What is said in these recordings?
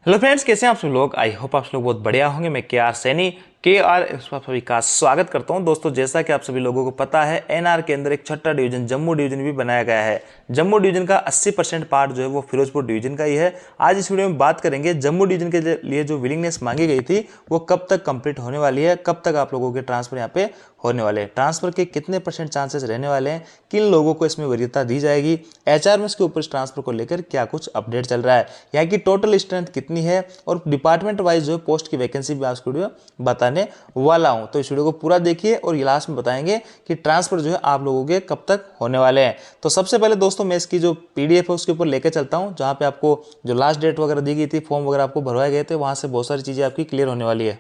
Hello friends, कैसे हैं आप सब लोग। आई होप आप सब लोग बहुत बढ़िया होंगे। मैं के आर सैनी आप सभी का स्वागत करता हूं। दोस्तों, जैसा कि आप सभी लोगों को पता है, एनआर के अंदर एक छठा डिवीजन जम्मू डिवीजन भी बनाया गया है। जम्मू डिवीजन का 80% पार्ट जो है वो फिरोजपुर डिवीजन का ही है। आज इस वीडियो में बात करेंगे जम्मू डिवीजन के लिए जो विलिंगनेस मांगी गई थी वो कब तक कंप्लीट होने वाली है, कब तक आप लोगों के ट्रांसफर यहाँ पे होने वाले हैं, ट्रांसफर के कितने % चांसेस रहने वाले हैं, किन लोगों को इसमें वरीयता दी जाएगी, एचआरएमएस के ऊपर इस ट्रांसफर को लेकर क्या कुछ अपडेट चल रहा है, यहाँ की टोटल स्ट्रेंथ कितनी है और डिपार्टमेंट वाइज जो है पोस्ट की वैकेंसी भी आज वीडियो बताने वाला हूं। तो इस वीडियो को पूरा देखिए और लास्ट में बताएंगे कि ट्रांसफर जो है आप लोगों के कब तक होने वाले हैं। तो सबसे पहले दोस्तों मैं इसकी जो पीडीएफ है उसके ऊपर लेकर चलता हूं, जहां पे आपको जो लास्ट डेट वगैरह दी गई थी, फॉर्म वगैरह आपको भरवाए गए थे, वहां से बहुत सारी चीजें आपकी क्लियर होने वाली है।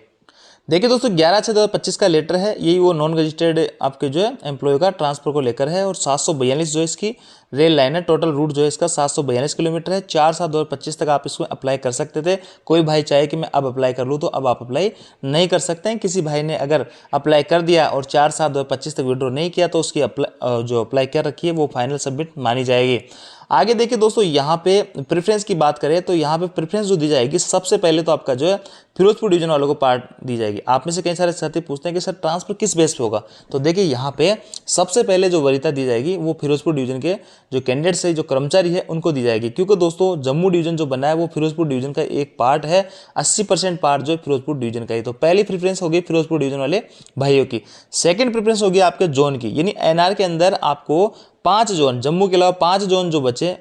देखिए दोस्तों, 11/6/2025 का लेटर है। यही वो नॉन रजिस्टर्ड आपके जो है एम्प्लॉय का ट्रांसफर को लेकर है और 742 जो इसकी रेल लाइन है। टोटल रूट जो है इसका 742 किलोमीटर है। 4/7/2025 तक आप इसको अप्लाई कर सकते थे। कोई भाई चाहे कि मैं अब अप्लाई कर लूँ तो अब आप अप्लाई नहीं कर सकते हैं। किसी भाई ने अगर अप्लाई कर दिया और 4/7/2025 तक विड्रॉ नहीं किया तो उसकी जो अप्लाई कर रखी है वो फाइनल सबमिट मानी जाएगी। आगे देखिए दोस्तों, यहाँ पे प्रेफरेंस की बात करें तो यहाँ पे प्रेफरेंस जो दी जाएगी, सबसे पहले तो आपका जो है फिरोजपुर डिवीजन वालों को पार्ट दी जाएगी। आप में से कई सारे साथी पूछते हैं कि सर ट्रांसफर किस बेस पे होगा, तो देखिए यहाँ पे सबसे पहले जो वरीयता दी जाएगी वो फिरोजपुर डिवीजन के जो कैंडिडेट्स है, जो कर्मचारी है, उनको दी जाएगी। क्योंकि दोस्तों जम्मू डिवीजन जो बना है वो फिरोजपुर डिवीजन का एक पार्ट है। 80% पार्ट जो है फिरोजपुर डिवीजन का ही। तो पहली प्रेफरेंस होगी फिरोजपुर डिवीजन वाले भाइयों की। सेकंड प्रेफरेंस होगी आपके जोन की, यानी एनआर के अंदर आपको 5 जोन, जम्मू के अलावा 5 जोन जो बचे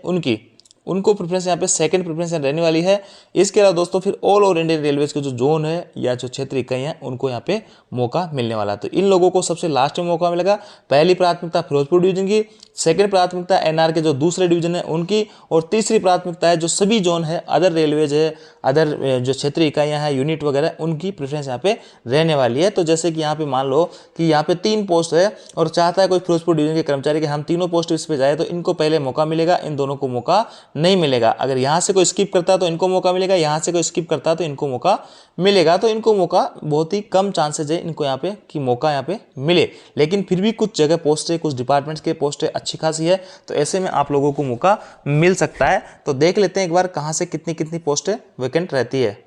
उनको प्रेफरेंस यहाँ पे सेकंड प्रेफरेंस रहने वाली है। इसके अलावा दोस्तों फिर ऑल ओवर इंडियन रेलवेज के जो जोन है या जो क्षेत्रीय इकाई हैं उनको यहाँ पे मौका मिलने वाला है। तो इन लोगों को सबसे लास्ट में मौका मिलेगा। पहली प्राथमिकता फिरोजपुर डिवीजन की, सेकंड प्राथमिकता एनआर के जो दूसरे डिवीजन है उनकी, और तीसरी प्राथमिकता है जो सभी जोन है, अदर रेलवेज है, अदर जो क्षेत्रीय इकाइयाँ हैं, यूनिट वगैरह, उनकी प्रेफरेंस यहाँ पे रहने वाली है। तो जैसे कि यहाँ पे मान लो कि यहाँ पे 3 पोस्ट है और चाहता है कोई फिरोजपुर डिवीजन के कर्मचारी कि हम तीनों पोस्ट इस पे जाए, तो इनको पहले मौका मिलेगा, इन दोनों को मौका नहीं मिलेगा। अगर यहाँ से कोई स्किप करता है तो इनको मौका मिलेगा, यहाँ से कोई स्किप करता है तो इनको मौका मिलेगा। तो इनको मौका बहुत ही कम चांसेस है इनको यहाँ पे कि मौका यहाँ पे मिले, लेकिन फिर भी कुछ जगह पोस्ट है, कुछ डिपार्टमेंट्स के पोस्ट है अच्छी खासी है, तो ऐसे में आप लोगों को मौका मिल सकता है। तो देख लेते हैं एक बार कहाँ से कितनी कितनी पोस्टें वैकेंट रहती है।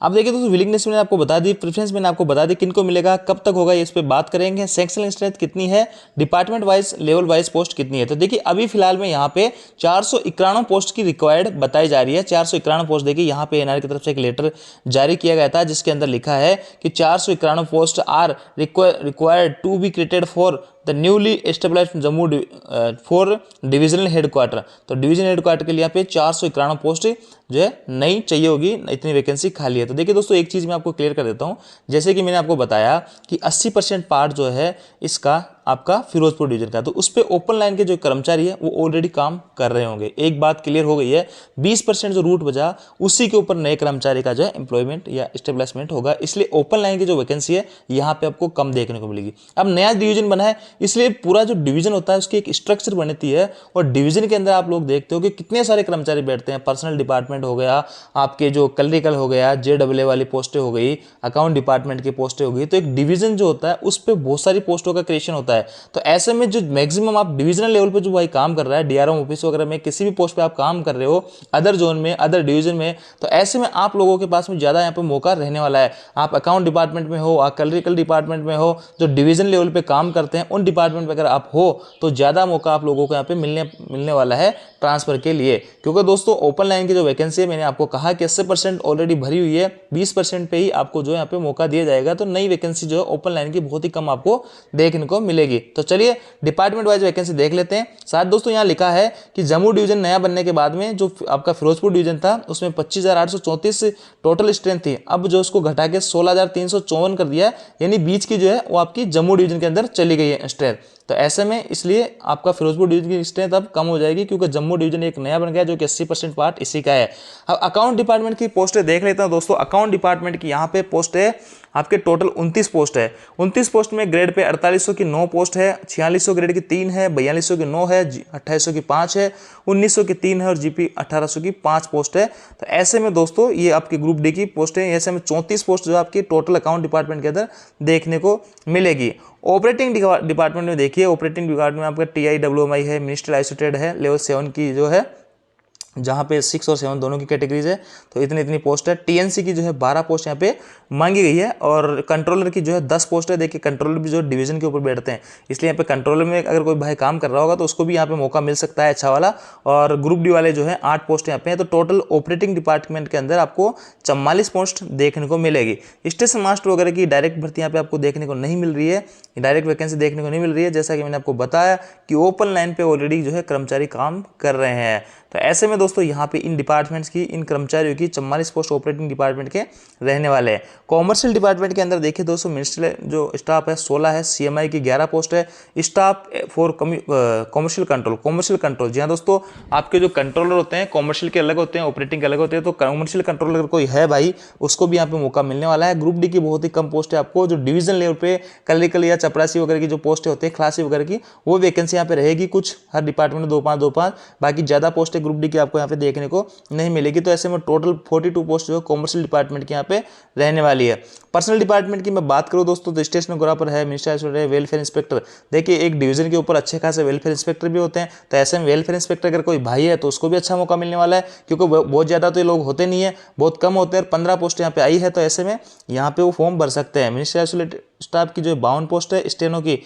अब देखिए दोस्तों, विलिंगनेस मैंने आपको बता दी, प्रेफरेंस मैंने आपको बता दी, किनको मिलेगा, कब तक होगा, इस पे बात करेंगे। सेक्शनल स्ट्रेंथ कितनी है, department wise level wise post कितनी है। तो देखिए अभी फिलहाल में यहाँ पे 491 पोस्ट की रिक्वायर्ड बताई जा रही है। 491 पोस्ट। देखिए यहाँ पे एनआर की तरफ से एक लेटर जारी किया गया था जिसके अंदर लिखा है कि 491 post are required to be created for the newly established Jammu for divisional headquarter. तो डिवीजन हेडक्वार्टर के लिए यहाँ पे 491 पोस्ट जो है नहीं चाहिए होगी, इतनी वैकेंसी खाली है। तो देखिए दोस्तों, एक चीज़ मैं आपको क्लियर कर देता हूँ। जैसे कि मैंने आपको बताया कि 80% पार्ट जो है इसका आपका फिरोजपुर डिवीजन का, तो उस पर ओपन लाइन के जो कर्मचारी है वो ऑलरेडी काम कर रहे होंगे। एक बात क्लियर हो गई है। 20% जो रूट बचा उसी के ऊपर नए कर्मचारी का जो है एम्प्लॉयमेंट या एस्टेब्लिशमेंट होगा, इसलिए ओपन लाइन की जो वैकेंसी है यहाँ पे आपको कम देखने को मिलेगी। अब नया डिवीजन बना है, इसलिए पूरा जो डिवीजन होता है उसकी एक स्ट्रक्चर बनती है, और डिवीजन के अंदर आप लोग देखते हो कि कितने सारे कर्मचारी बैठते हैं। पर्सनल डिपार्टमेंट हो गया, आपके जो क्लरिकल हो गया, JAA वाली पोस्टें हो गई, अकाउंट डिपार्टमेंट की पोस्टें हो गई। तो एक डिवीजन जो होता है उस पर बहुत सारी पोस्टों का क्रिएशन होता है। तो ऐसे में जो मैक्सिमम आप डिविजनल लेवल पे जो भाई काम कर रहा है, डीआरएम ऑफिस वगैरह में किसी भी पोस्ट पे आप काम कर रहे हो, अदर जोन में, अदर डिवीजन में, तो ऐसे में आप लोगों के पास में ज्यादा यहाँ पे मौका रहने वाला है। आप अकाउंट डिपार्टमेंट में हो, क्लरिकल डिपार्टमेंट में हो, जो डिवीजन लेवल पे काम करते हैं उन डिपार्टमेंट में अगर आप हो तो ज्यादा मौका आप लोगों को यहाँ पे मिलने वाला है ट्रांसफर के लिए। क्योंकि दोस्तों ओपन लाइन की जो वैकेंसी है, मैंने आपको कहा कि 80% ऑलरेडी भरी हुई है, 20% पे ही आपको जो यहाँ पे मौका दिया जाएगा। तो नई वैकेंसी जो है ओपन लाइन की बहुत ही कम आपको देखने को मिलेगी। तो चलिए डिपार्टमेंट वाइज वैकेंसी देख लेते हैं। साथ दोस्तों यहाँ लिखा है कि जम्मू डिवीजन नया बनने के बाद में जो आपका फिरोजपुर डिवीजन था उसमें 25,834 टोटल स्ट्रेंथ थी। अब जो उसको घटा के 16,354 कर दिया, यानी बीच की जो है वो आपकी जम्मू डिवीजन के अंदर चली गई है स्ट्रेंथ। तो ऐसे में इसलिए आपका फिरोजपुर डिवीजन की स्ट्रेंथ अब कम हो जाएगी, क्योंकि जम्मू डिवीजन एक नया बन गया जो कि 80% पार्ट इसी का है। अब अकाउंट डिपार्टमेंट की पोस्टें देख लेते हैं दोस्तों। अकाउंट डिपार्टमेंट की यहाँ पे पोस्ट है आपके टोटल 29 पोस्ट है। 29 पोस्ट में ग्रेड पे 4800 की 9 पोस्ट है, 4600 ग्रेड की 3 है, 4200 की 9 है, 2800 की 5 है, 1900 की 3 है और जीपी 1800 की 5 पोस्ट है। तो ऐसे में दोस्तों ये आपकी ग्रुप डी की पोस्ट है। ऐसे में 34 पोस्ट जो आपकी टोटल अकाउंट डिपार्टमेंट के अंदर देखने को मिलेगी। ऑपरेटिंग डिपार्टमेंट में देखिए, ऑपरेटिंग डिपार्टमेंट में आपका TIWMI है, मिनिस्ट्रियल आइसोलेटेड है, लेवल 7 की जो है जहाँ पे 6 और 7 दोनों की कैटेगरीज है। तो इतनी इतनी पोस्ट है। टीएनसी की जो है 12 पोस्ट यहाँ पे मांगी गई है और कंट्रोलर की जो है 10 पोस्ट है। देखिए कंट्रोलर भी जो डिवीजन के ऊपर बैठते हैं, इसलिए यहाँ पे कंट्रोलर में अगर कोई भाई काम कर रहा होगा तो उसको भी यहाँ पे मौका मिल सकता है अच्छा वाला। और ग्रुप डी वाले जो है 8 पोस्ट यहाँ पे है। तो टोटल ऑपरेटिंग डिपार्टमेंट के अंदर आपको 44 पोस्ट देखने को मिलेगी। स्टेशन मास्टर वगैरह की डायरेक्ट भर्ती यहाँ पे आपको देखने को नहीं मिल रही है, डायरेक्ट वैकेंसी देखने को नहीं मिल रही है। जैसा कि मैंने आपको बताया कि ओपन लाइन पे ऑलरेडी जो है कर्मचारी काम कर रहे हैं। तो ऐसे में दोस्तों यहाँ पे इन डिपार्टमेंट्स की, इन कर्मचारियों की 44 पोस्ट ऑपरेटिंग डिपार्टमेंट के रहने वाले हैं। कॉमर्शियल डिपार्टमेंट के अंदर देखिए दोस्तों, मिनिस्ट्रियल जो स्टाफ है 16 है, सीएमआई की 11 पोस्ट है, स्टाफ फॉर कॉमर्शियल कंट्रोल। जी हाँ दोस्तों, आपके जो कंट्रोलर होते हैं कॉमर्शियल के अलग होते हैं, ऑपरेटिंग के अलग होते हैं। तो कॉमर्शियल कंट्रोलर अगर कोई है भाई, उसको भी यहाँ पे मौका मिलने वाला है। ग्रुप डी की बहुत ही कम पोस्ट है। आपको जो डिवीजन लेवल पे क्लरिकल या चपरासी वगैरह की जो पोस्टें होती है, क्लासी वगैरह की, वो वैकेंसी यहाँ पे रहेगी कुछ हर डिपार्टमेंट में 2-5, बाकी ज़्यादा पोस्टें ग्रुप डी की आपको यहाँ पे देखने को नहीं मिलेगी। तो ऐसे में टोटल 42 पोस्ट जो है कॉमर्शियल डिपार्टमेंट की यहाँ पे रहने वाली है। पर्सनल डिपार्टमेंट की मैं बात करूँ दोस्तों, तो स्टेशनोग्राफर है, मिनिस्टर है, वेलफेयर इंस्पेक्टर। देखिए एक डिवीजन के ऊपर अच्छे खासे वेलफेयर इंस्पेक्टर भी होते हैं। तो ऐसे में वेलफेयर इंस्पेक्टर अगर कोई भाई है तो उसको भी अच्छा मौका मिलने वाला है, क्योंकि बहुत ज़्यादा तो ये लोग होते नहीं है, बहुत कम होते हैं। 15 पोस्ट यहाँ पे आई है। तो ऐसे में यहाँ पे वो फॉर्म भर सकते हैं। मिनिस्टर स्टाफ की जो 52 पोस्ट है, स्टेनो की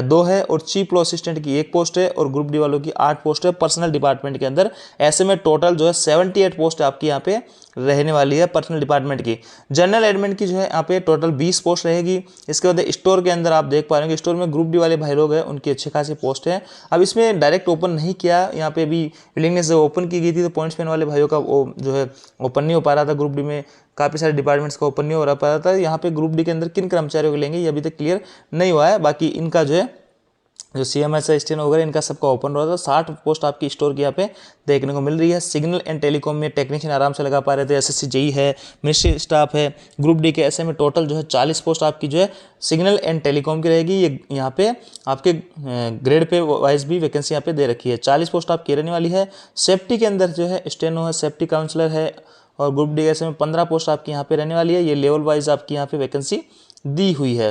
2 है और चीफ लॉ असिस्टेंट की 1 पोस्ट है और ग्रुप डी वालों की 8 पोस्ट है पर्सनल डिपार्टमेंट के अंदर। ऐसे में टोटल जो है 78 पोस्ट आपकी यहाँ पे रहने वाली है पर्सनल डिपार्टमेंट की। जनरल एडमिन की जो है यहाँ पे टोटल 20 पोस्ट रहेगी। इसके बाद स्टोर के अंदर आप देख पा रहे होंगे, स्टोर में ग्रुप डी वाले भाई लोग हैं, उनकी अच्छी खासी पोस्ट है। अब इसमें डायरेक्ट ओपन नहीं किया, यहाँ पे भी विलिंगनेस जब ओपन की गई थी तो पॉइंट्स पेन वाले भाइयों का वो जो है ओपन नहीं हो पा रहा था। ग्रुप डी में काफ़ी सारे डिपार्टमेंट्स का ओपन नहीं हो पा रहा था। यहाँ पे ग्रुप डी के अंदर किन कर्मचारियों को लेंगे ये अभी तक क्लियर नहीं हुआ है। बाकी इनका जो है जो सीएमएस है, स्टेनो वगैरह, इनका सबका ओपन रहा था। 60 पोस्ट आपकी स्टोर की यहाँ पे देखने को मिल रही है। सिग्नल एंड टेलीकॉम में टेक्नीशियन आराम से लगा पा रहे थे। एसएससी जेई है, मिनिस्ट्री स्टाफ है ग्रुप डी के। ऐसे में टोटल जो है 40 पोस्ट आपकी जो है सिग्नल एंड टेलीकॉम की रहेगी। ये यहाँ पे आपके ग्रेड पे वाइज भी वैकेंसी यहाँ पे दे रखी है। 40 पोस्ट आपकी रहने वाली है। सेफ्टी के अंदर जो है स्टेनो है, सेफ्टी काउंसलर है और ग्रुप डी ऐसे में 15 पोस्ट आपकी यहाँ पे रहने वाली है। ये लेवल वाइज आपकी यहाँ पे वैकेंसी दी हुई है।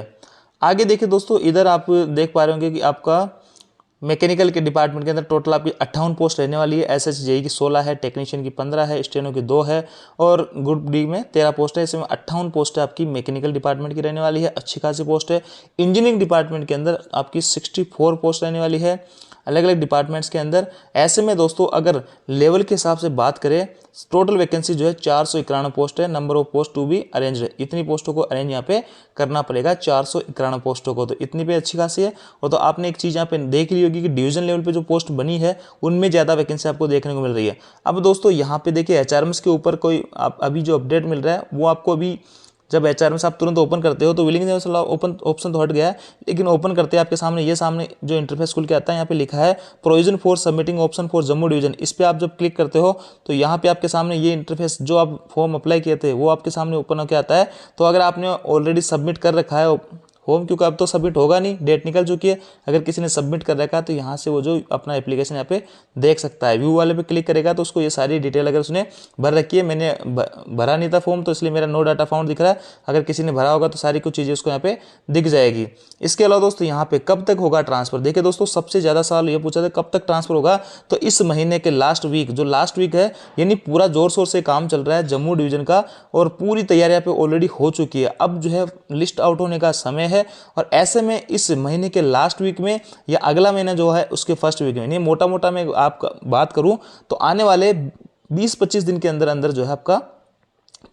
आगे देखिए दोस्तों, इधर आप देख पा रहे होंगे कि आपका मैकेनिकल के डिपार्टमेंट के अंदर टोटल आपकी 58 पोस्ट रहने वाली है। एसएससी जेई की 16 है, टेक्नीशियन की 15 है, स्टेनो की 2 है और ग्रुप डी में 13 पोस्ट है। इसमें 58 पोस्ट है आपकी मैकेनिकल डिपार्टमेंट की रहने वाली है, अच्छी खासी पोस्ट है। इंजीनियरिंग डिपार्टमेंट के अंदर आपकी 64 पोस्ट रहने वाली है अलग अलग डिपार्टमेंट्स के अंदर। ऐसे में दोस्तों अगर लेवल के हिसाब से बात करें, टोटल वैकेंसी जो है 491 पोस्ट है। Number of post to be arrange है, इतनी पोस्टों को अरेंज यहाँ पे करना पड़ेगा, 491 पोस्टों को। तो इतनी पे अच्छी खासी है। और तो आपने एक चीज़ यहाँ पे देख ली होगी कि डिवीजन लेवल पे जो पोस्ट बनी है उनमें ज़्यादा वैकेंसी आपको देखने को मिल रही है। अब दोस्तों यहाँ पे देखिए एचआरएम्स के ऊपर कोई अभी जो अपडेट मिल रहा है वो आपको अभी जब एचआरएम्स आप तुरंत ओपन करते हो तो विलिंगनेस ओपन ऑप्शन तो हट गया है, लेकिन ओपन करते हैं आपके सामने ये सामने जो इंटरफेस खुल के आता है, यहाँ पे लिखा है provision for submitting option for Jammu division. इस पर आप जब क्लिक करते हो तो यहाँ पे आपके सामने ये इंटरफेस जो आप फॉर्म अप्लाई किए थे वो आपके सामने ओपन होकर आता है। तो अगर आपने ऑलरेडी सबमिट कर रखा है फॉर्म, क्योंकि अब तो सबमिट होगा नहीं, डेट निकल चुकी है, अगर किसी ने सबमिट कर रखा है तो यहाँ से वो जो अपना एप्लीकेशन यहाँ पे देख सकता है। व्यू वाले पे क्लिक करेगा तो उसको ये सारी डिटेल अगर उसने भर रखी है, मैंने भरा नहीं था फॉर्म तो इसलिए मेरा नो डाटा फाउंड दिख रहा है, अगर किसी ने भरा होगा तो सारी कुछ चीज़ें उसको यहाँ पे दिख जाएगी। इसके अलावा दोस्तों यहाँ पे कब तक होगा ट्रांसफर, देखिए दोस्तों सबसे ज़्यादा सवाल ये पूछा था कब तक ट्रांसफर होगा। तो इस महीने के लास्ट वीक, जो लास्ट वीक है, यानी पूरा जोर शोर से काम चल रहा है जम्मू डिवीजन का और पूरी तैयारी यहाँ पे ऑलरेडी हो चुकी है। अब जो है लिस्ट आउट होने का समय है और ऐसे में इस महीने के लास्ट वीक में या अगला महीना जो है उसके फर्स्ट वीक में, नहीं मोटा मोटा मैं आपका बात करूं तो आने वाले 20-25 दिन के अंदर अंदर जो है आपका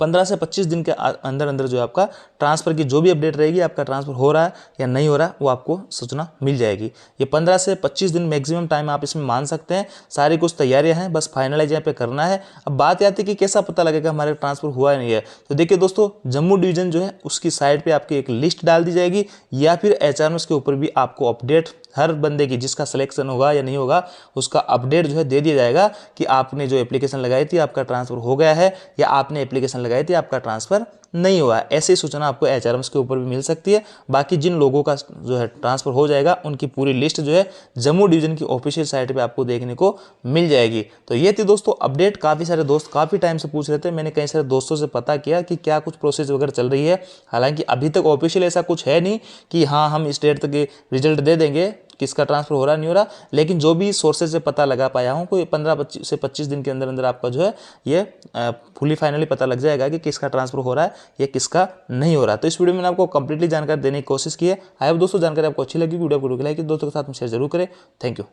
15 से 25 दिन के अंदर अंदर जो है आपका ट्रांसफ़र की जो भी अपडेट रहेगी, आपका ट्रांसफ़र हो रहा है या नहीं हो रहा है, वो आपको सूचना मिल जाएगी। ये 15 से 25 दिन मैक्सिमम टाइम आप इसमें मान सकते हैं। सारी कुछ तैयारियां हैं, बस फाइनलाइज यहाँ पे करना है। अब बात आती है कि कैसा पता लगेगा हमारे ट्रांसफ़र हुआ है नहीं है। तो देखिए दोस्तों, जम्मू डिवीजन जो है उसकी साइड पर आपकी एक लिस्ट डाल दी जाएगी या फिर एचआरएम्स के ऊपर भी आपको अपडेट हर बंदे की जिसका सिलेक्शन होगा या नहीं होगा उसका अपडेट जो है दे दिया जाएगा कि आपने जो एप्लीकेशन लगाई थी आपका ट्रांसफ़र हो गया है या आपने एप्लीकेशन लगाई थी आपका ट्रांसफ़र नहीं हुआ। ऐसी सूचना आपको एचआरएम्स के ऊपर भी मिल सकती है। बाकी जिन लोगों का जो है ट्रांसफ़र हो जाएगा उनकी पूरी लिस्ट जो है जम्मू डिवीजन की ऑफिशियल साइट पे आपको देखने को मिल जाएगी। तो ये थी दोस्तों अपडेट। काफ़ी सारे दोस्त काफ़ी टाइम से पूछ रहे थे, मैंने कई सारे दोस्तों से पता किया कि क्या कुछ प्रोसेस वगैरह चल रही है। हालांकि अभी तक ऑफिशियल ऐसा कुछ है नहीं कि हाँ हम इस डेट तक रिजल्ट दे देंगे, किसका ट्रांसफ़र हो रहा नहीं हो रहा, लेकिन जो भी सोर्सेज से पता लगा पाया हूँ कोई 15 से 25 दिन के अंदर अंदर आपका जो है ये फुली फाइनली पता लग जाएगा कि किसका ट्रांसफ़र हो रहा है या किसका नहीं हो रहा। तो इस वीडियो में मैंने आपको कंप्लीटली जानकारी देने की कोशिश की है। आई होप दोस्तों जानकारी आपको अच्छी लगी। वीडियो को लाइक दोस्तों के साथ में शेयर जरूर करें। Thank you.